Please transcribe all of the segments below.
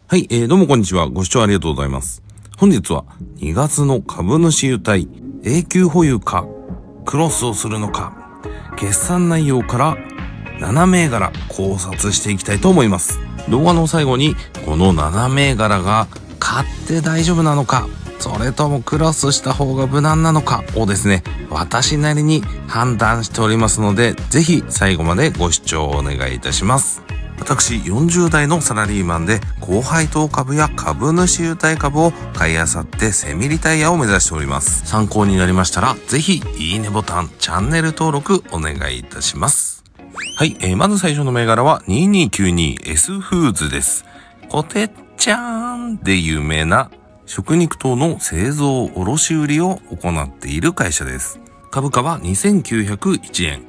はい、どうもこんにちは。ご視聴ありがとうございます。本日は2月の株主優待、永久保有か、クロスをするのか、決算内容から7銘柄考察していきたいと思います。動画の最後に、この7銘柄が買って大丈夫なのか、それともクロスした方が無難なのかをですね、私なりに判断しておりますので、ぜひ最後までご視聴お願いいたします。私40代のサラリーマンで高配当株や株主優待株を買い漁ってセミリタイアを目指しております。参考になりましたらぜひいいねボタン、チャンネル登録お願いいたします。はい、まず最初の銘柄は 2292S フーズです。コテッチャーンで有名な食肉等の製造卸売を行っている会社です。株価は2901円。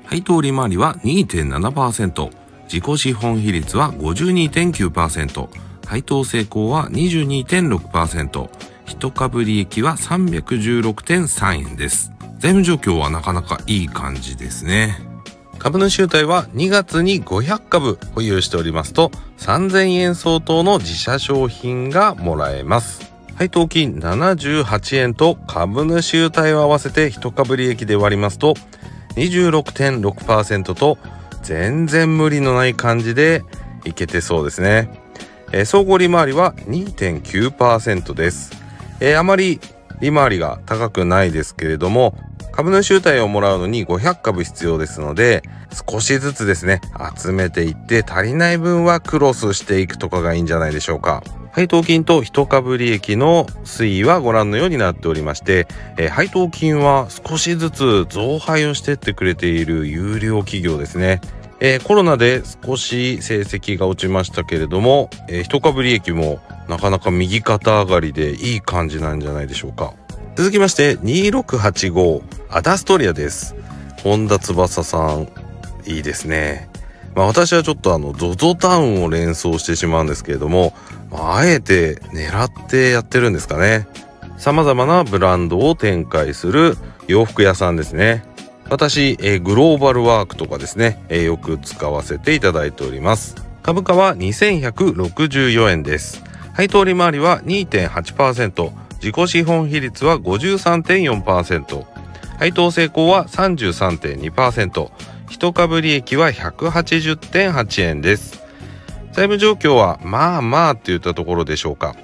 配当利回りは 2.7%。自己資本比率は 52.9%、配当成功は 22.6%、一株利益は 316.3 円です。財務状況はなかなかいい感じですね。株主優待は2月に500株保有しておりますと3000円相当の自社商品がもらえます。配当金78円と株主優待を合わせて一株利益で割りますと 26.6% と全然無理のない感じでいけてそうですね。総合利回りは 2.9% です。あまり利回りが高くないですけれども、株主優待をもらうのに500株必要ですので、少しずつですね、集めていって足りない分はクロスしていくとかがいいんじゃないでしょうか。配当金と一株利益の推移はご覧のようになっておりまして、配当金は少しずつ増配をしていってくれている優良企業ですね。コロナで少し成績が落ちましたけれども、一株利益もなかなか右肩上がりでいい感じなんじゃないでしょうか。続きまして2685アダストリアです。本田翼さん、いいですね。私はちょっとZOZO タウンを連想してしまうんですけれども、あえて狙ってやってるんですかね。様々なブランドを展開する洋服屋さんですね。私、グローバルワークとかですね、よく使わせていただいております。株価は2164円です。配当利回りは 2.8%、自己資本比率は 53.4%、配当成功は 33.2%、一株利益は 180.8 円です。財務状況はまあまあといったところでしょうか。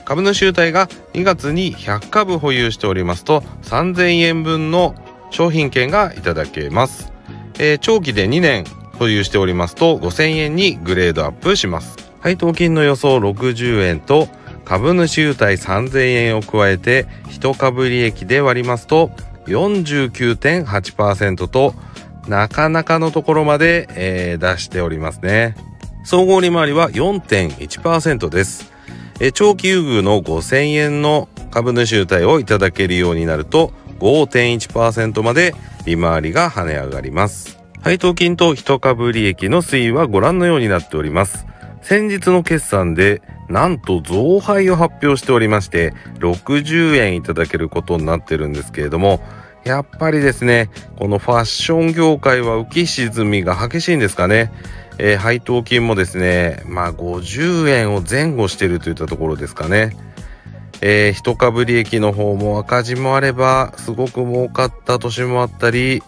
株主優待が2月に100株保有しておりますと3000円分の商品券がいただけます。長期で2年保有しておりますと5000円にグレードアップします。配当金の予想60円と株主優待3000円を加えて一株利益で割りますと 49.8% となかなかのところまで、出しておりますね。総合利回りは 4.1% です。長期優遇の5000円の株主優待をいただけるようになると5.1% まで利回りが跳ね上がります。配当金と一株利益の推移はご覧のようになっております。先日の決算でなんと増配を発表しておりまして60円いただけることになってるんですけれども、やっぱりですね、このファッション業界は浮き沈みが激しいんですかね。配当金もですね、50円を前後しているといったところですかね。一株利益の方も赤字もあればすごく儲かった年もあったり、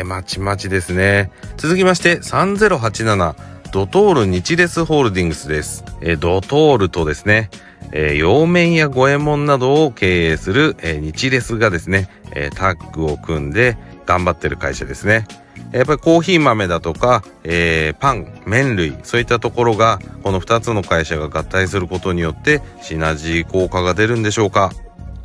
まちまちですね。続きまして3087ドトール日レスホールディングスです。ドトールとですね、洋麺や五右衛門などを経営する、日レスがですね、タッグを組んで頑張ってる会社ですね。やっぱりコーヒー豆だとか、パン、麺類、そういったところがこの2つの会社が合体することによってシナジー効果が出るんでしょうか。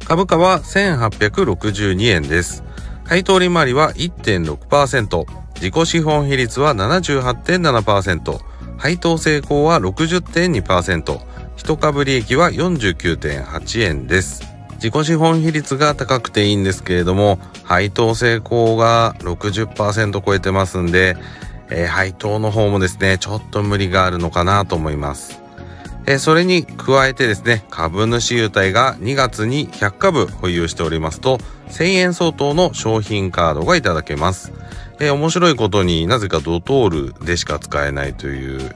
株価は1862円です。配当利回りは 1.6%、自己資本比率は 78.7%、配当成功は 60.2%、一株利益は 49.8 円です。自己資本比率が高くていいんですけれども、配当成功が 60% 超えてますんで、配当の方もですね、ちょっと無理があるのかなと思います。それに加えてですね、株主優待が2月に100株保有しておりますと、1000円相当の商品カードがいただけます。面白いことになぜかドトールでしか使えないという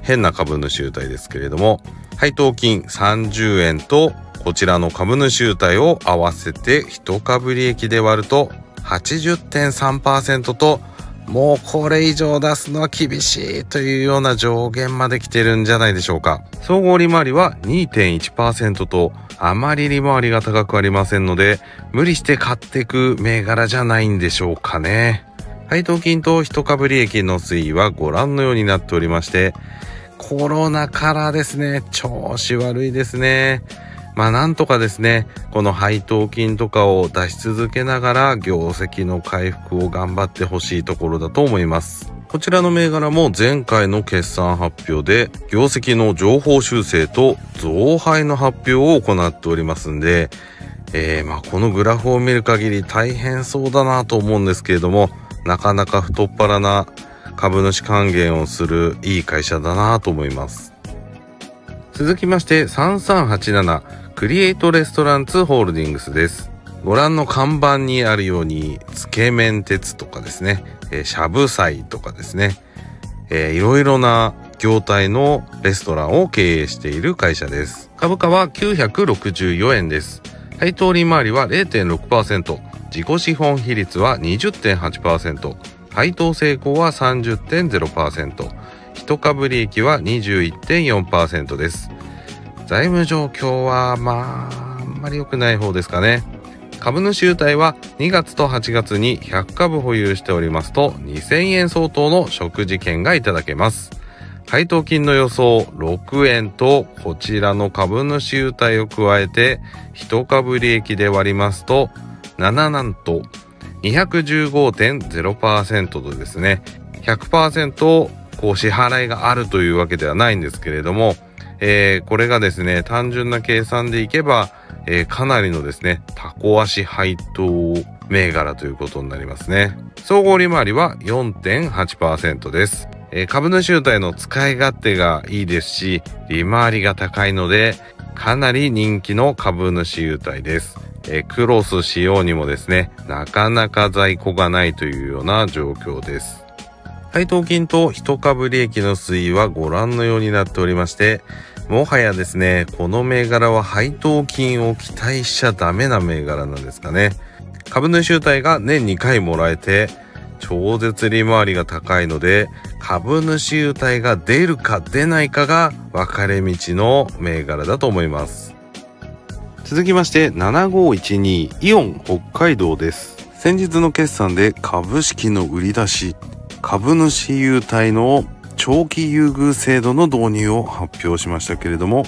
変な株主優待ですけれども、配当金30円とこちらの株主優待を合わせて1株利益で割ると 80.3% と、もうこれ以上出すのは厳しいというような上限まで来てるんじゃないでしょうか。総合利回りは 2.1% とあまり利回りが高くありませんので、無理して買っていく銘柄じゃないんでしょうかね。配当金と1株利益の推移はご覧のようになっておりまして、コロナからですね、調子悪いですね。なんとかですね、この配当金とかを出し続けながら業績の回復を頑張ってほしいところだと思います。こちらの銘柄も前回の決算発表で業績の上方修正と増配の発表を行っておりますんで、このグラフを見る限り大変そうだなと思うんですけれども、なかなか太っ腹な株主還元をするいい会社だなと思います。続きまして3387クリエイトレストランツホールディングスです。ご覧の看板にあるようにつけ麺鉄とかですね、しゃぶ菜とかですね、いろいろな業態のレストランを経営している会社です。株価は964円です。配当利回りは 0.6%、自己資本比率は 20.8%、配当成功は 30.0%、1株利益は 21.4% です。財務状況はあんまり良くない方ですかね。株主優待は2月と8月に100株保有しておりますと2000円相当の食事券がいただけます。配当金の予想6円とこちらの株主優待を加えて1株利益で割りますとなんと 215.0% とですね、100% 支払いがあるというわけではないんですけれども、これがですね、単純な計算でいけば、かなりのですね、タコ足配当銘柄ということになりますね。総合利回りは 4.8% です。株主優待の使い勝手がいいですし、利回りが高いので、かなり人気の株主優待です。クロスしようにもですね、なかなか在庫がないというような状況です。配当金と1株利益の推移はご覧のようになっておりまして、もはやですね、この銘柄は配当金を期待しちゃダメな銘柄なんですかね。株主優待が年2回もらえて、超絶利回りが高いので、株主優待が出るか出ないかが分かれ道の銘柄だと思います。続きまして7512イオン北海道です。先日の決算で株式の売り出し、株主優待の長期優遇制度の導入を発表しましたけれども、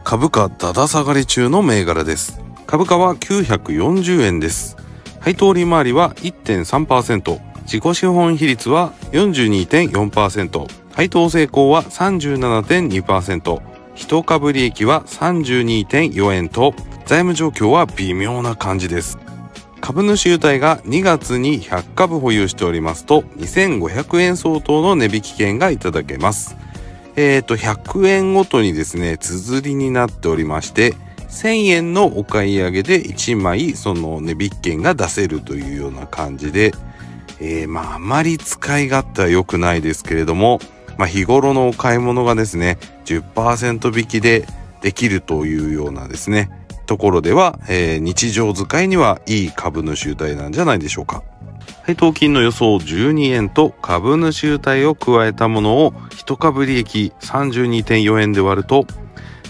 株価だだ下がり中の銘柄です。株価は940円です。配当利回りは 1.3%、自己資本比率は 42.4%、配当成功は 37.2%、1株利益は 32.4 円と財務状況は微妙な感じです。株主優待が2月に100株保有しておりますと2500円相当の値引き券がいただけます。100円ごとにですね、綴りになっておりまして、1000円のお買い上げで1枚その値引き券が出せるというような感じで、あまり使い勝手は良くないですけれども、日頃のお買い物がですね、10% 引きでできるというようなですね、ところでは、日常使いにはいい株主優待なんじゃないでしょうか。配当金の予想12円と株主優待を加えたものを1株利益 32.4 円で割ると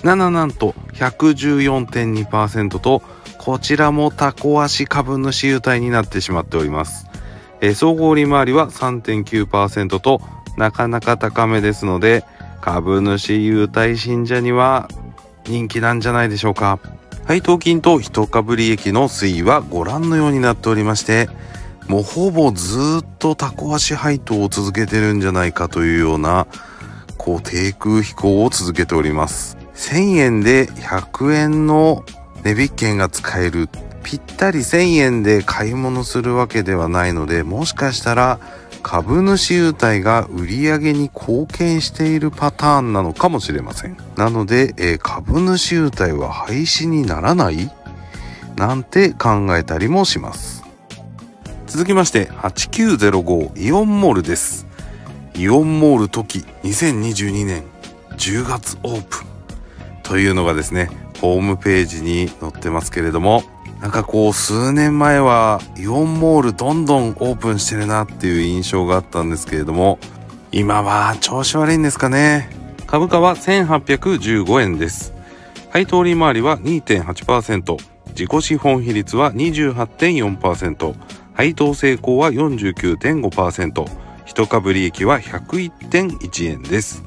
なんと 114.2% と、こちらもタコ足株主優待になってしまっております。総合利回りは 3.9% となかなか高めですので、株主優待信者には人気なんじゃないでしょうか。配当金と1株利益の推移はご覧のようになっておりまして、もうほぼずっとタコ足配当を続けてるんじゃないかというような低空飛行を続けております。1000円で100円の値引き券が使える、ぴったり1000円で買い物するわけではないので、もしかしたら株主優待が売り上げに貢献しているパターンなのかもしれません。なので、株主優待は廃止にならないなんて考えたりもします。続きまして8905イオンモールです。イオンモール時2022年10月オープン。というのがですね、ホームページに載ってますけれども、なんかこう数年前はイオンモールどんどんオープンしてるなっていう印象があったんですけれども、今は調子悪いんですかね。株価は1815円です。配当利回りは 2.8%、自己資本比率は 28.4%、配当成功は 49.5%、一株利益は 101.1 円です。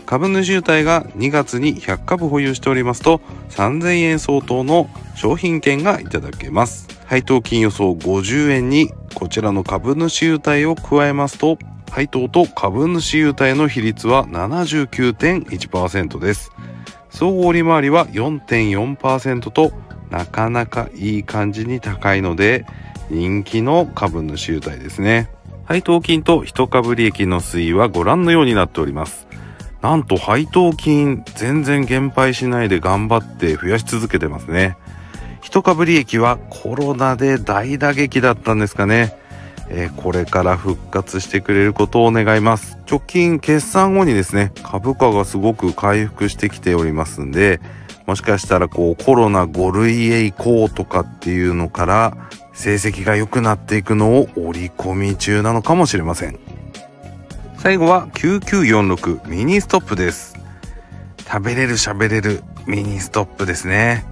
株主優待が2月に100株保有しておりますと3000円相当の商品券がいただけます。配当金予想50円にこちらの株主優待を加えますと、配当と株主優待の比率は 79.1% です。総合利回りは 4.4% となかなかいい感じに高いので人気の株主優待ですね。配当金と一株利益の推移はご覧のようになっております。なんと配当金全然減配しないで頑張って増やし続けてますね。一株利益はコロナで大打撃だったんですかね。これから復活してくれることを願います。直近決算後にですね、株価がすごく回復してきておりますんで、もしかしたらコロナ5類へ移行とかっていうのから成績が良くなっていくのを織り込み中なのかもしれません。最後は9946ミニストップです。食べれる喋れるミニストップですね。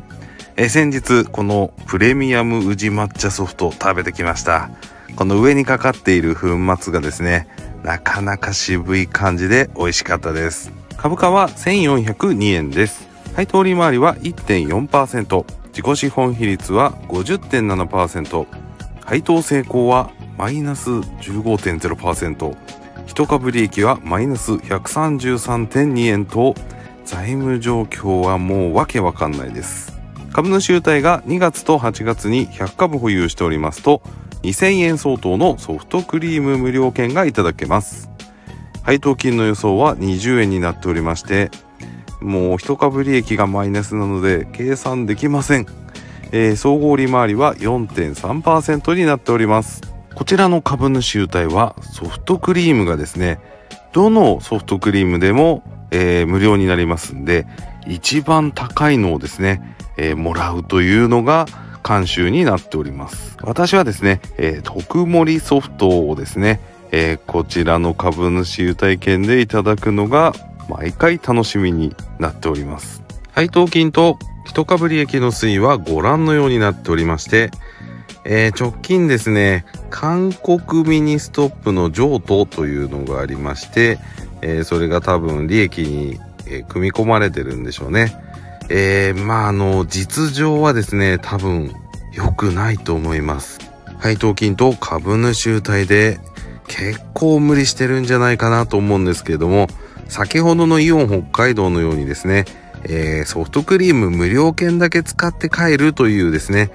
先日このプレミアム宇治抹茶ソフト食べてきました。この上にかかっている粉末がですね、なかなか渋い感じで美味しかったです。株価は1402円です。配当利回りは 1.4%、自己資本比率は 50.7%、配当成功はマイナス 15.0%、一株利益はマイナス 133.2 円と財務状況はもうわけわかんないです。株主優待が2月と8月に100株保有しておりますと2000円相当のソフトクリーム無料券がいただけます。配当金の予想は20円になっておりまして、もう一株利益がマイナスなので計算できません。総合利回りは 4.3% になっております。こちらの株主優待はソフトクリームがですね、どのソフトクリームでも、無料になりますんで、一番高いのをですね、もらうというのが慣習になっております。私はですね、特盛ソフトをですね、こちらの株主優待券でいただくのが毎回楽しみになっております。配当金と一株利益の推移はご覧のようになっておりまして、直近ですね、韓国ミニストップの譲渡というのがありまして、それが多分利益に、組み込まれてるんでしょうね。実情はですね、多分良くないと思います。配当金と株主優待で結構無理してるんじゃないかなと思うんですけれども、先ほどのイオン北海道のようにですね、ソフトクリーム無料券だけ使って帰るというですね、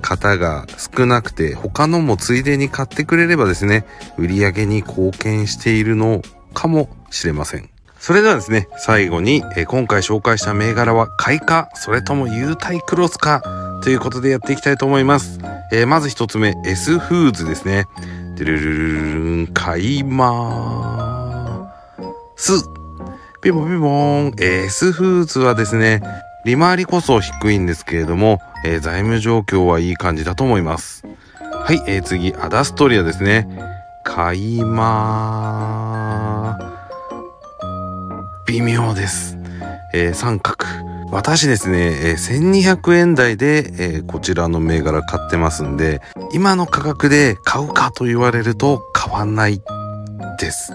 方が少なくて他のもついでに買ってくれればですね、売り上げに貢献しているのかもしれません。それではですね、最後に、今回紹介した銘柄は買いかそれとも優待クロスかということでやっていきたいと思います。まず一つ目 S フーズですね。ドゥルルルルン買いまーす。ピボピボーン。S フーズはですね、利回りこそ低いんですけれども、財務状況はいい感じだと思います。はい、次アダストリアですね。買いまー微妙です。三角。私ですね、1200円台で、こちらの銘柄買ってますんで、今の価格で買うかと言われると買わないです。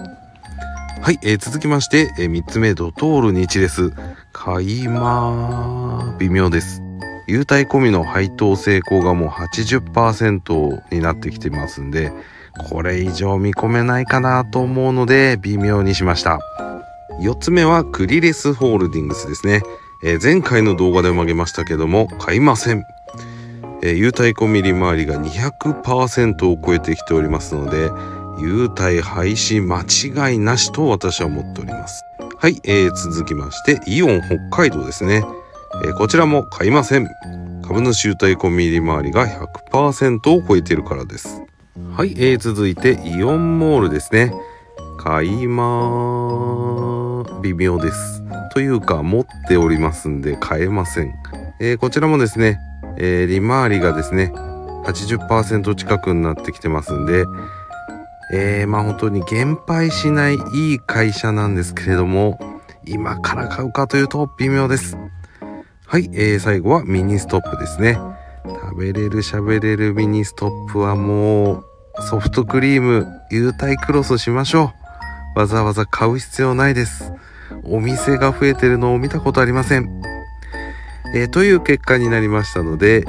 はい、続きまして、3つ目ドトール日レス。買いまー微妙です。優待込みの配当成功がもう 80% になってきてますんで、これ以上見込めないかなと思うので微妙にしました。4つ目はクリレスホールディングスですね。前回の動画でも挙げましたけども買いません。優待込み利回りが 200% を超えてきておりますので、優待廃止間違いなしと私は思っております。はい、続きましてイオン北海道ですね。こちらも買いません。株主優待込み利回りが 100% を超えているからです。はい、続いてイオンモールですね。買いまー微妙です。というか、持っておりますんで買えません。こちらもですね、利回りがですね、80% 近くになってきてますんで、本当に減配しないいい会社なんですけれども、今から買うかというと微妙です。はい、最後はミニストップですね。食べれる喋れるミニストップはもうソフトクリーム優待クロスしましょう。わざわざ買う必要ないです。お店が増えてるのを見たことありません。という結果になりましたので、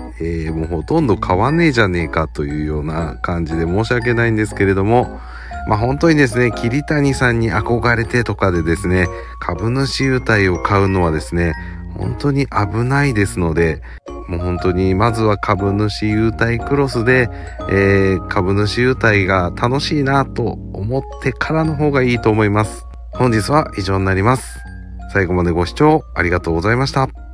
もうほとんど買わねえじゃねえかというような感じで申し訳ないんですけれども、本当にですね、桐谷さんに憧れてとかでですね、株主優待を買うのはですね、本当に危ないですので、もう本当にまずは株主優待クロスで、株主優待が楽しいなと思ってからの方がいいと思います。本日は以上になります。最後までご視聴ありがとうございました。